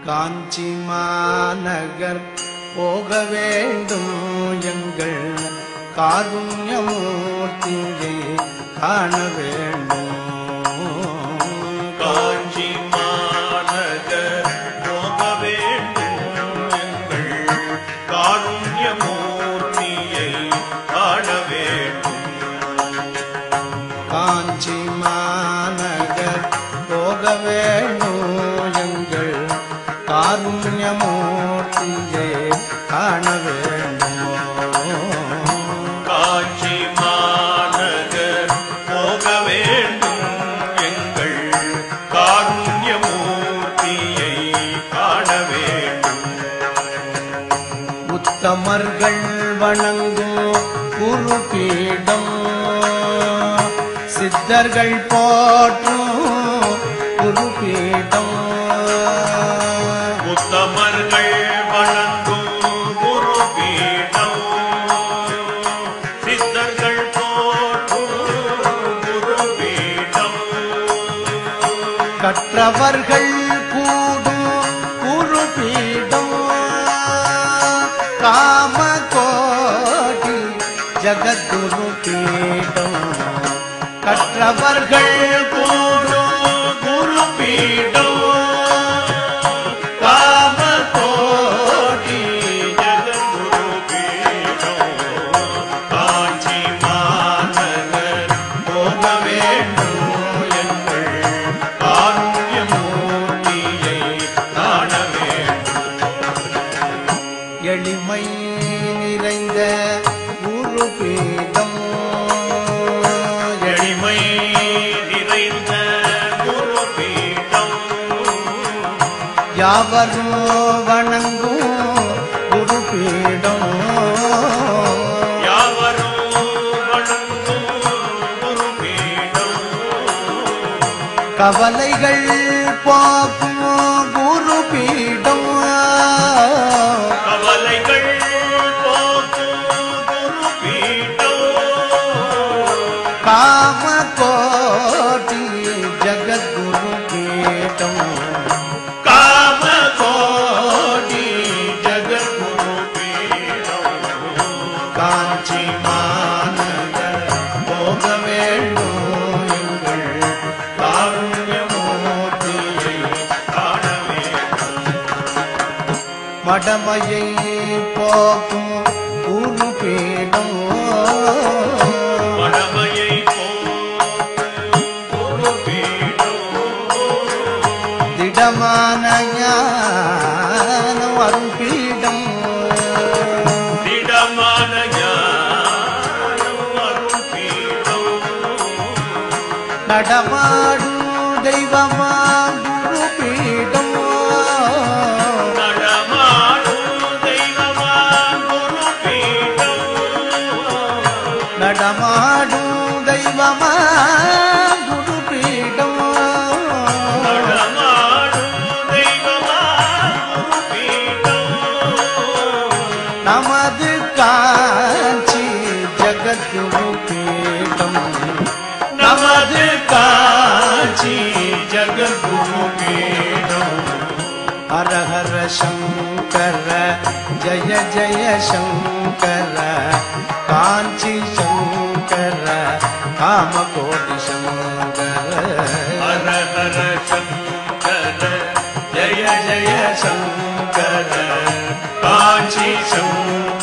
காஞ்சி மாநகர் போக வேண்டும் எங்கள் காருண்யமூர்த்தியை காண வேண்டும். காஞ்சி மாநகர் போக வேண்டும் எங்கள் காருண்யமூர்த்தியை காண வேண்டும். காஞ்சி மாநகர் போக வேண்டும் எங்கள் காருண்யமூர்த்தியை காண வேண்டும். காஞ்சி மாநகர் போக வேண்டும் எங்கள் காருண்யமூர்த்தியை காண வேண்டும். உத்தமர்கள் வணங்கும் குருபீடம் சித்தர்கள் போற்றும் குருபீடம். உத்தமர்கள் வணங்கும் குருபீடம் சித்தர்கள் போற்றும் குருபீடம். கற்றவர்கள் கூடும் குருபீடம் காமகோடி ஜகத்குரு பீடம். கற்றவர்கள் கூடும் குருபீடம் காமகோடி ஜகத்குரு பீடம். காஞ்சி மாநகர் போக வேண்டும் எங்கள் காருண்யமூர்த்தியை காண வேண்டும். எளிமை நிறைந்த குருபீடம் எளிமை நிறைந்த குருபீடம் யாவரும் வணங்கும் குருபீடம். யாவரும் வணங்கும் குருபீடம். கவலைகள் போக்கும் குருபீடம் கவலைகள் போக்கும் குருபீடம். காமகோடி ஜகத்குரு பீடம். காமகோடி ஜகத்குரு பீடம். காஞ்சி மாநகர் போக வேண்டும் எங்கள் காருண்யமூர்த்தியை காண வேண்டும். மடமையை போக்கும் குருபீடம் மடமையை போக்கும் குருபீடம். திடமான ஞான அருள்பீடம். திடமான ஞானம் அருள்பீடம். நடமாடும் தெய்வமா குருபீடம். நடமாடும் தெய்வமாம் குருபீடம். நடமாடும் தெய்வமா குருபீடம். நடமாடும் தெய்வமாம் குருபீடம். நமது காஞ்சி ஜகத்குரு பீடம். நமது காஞ்சி ஜகத்குரு பீடம். ஹர ஹர சங்கர ஜய ஜய சங்கர காஞ்சி சங்கர காமகோடி சங்கர. ஹர ஹர சங்கர ஜய ஜய சங்கர காஞ்சி சங்கர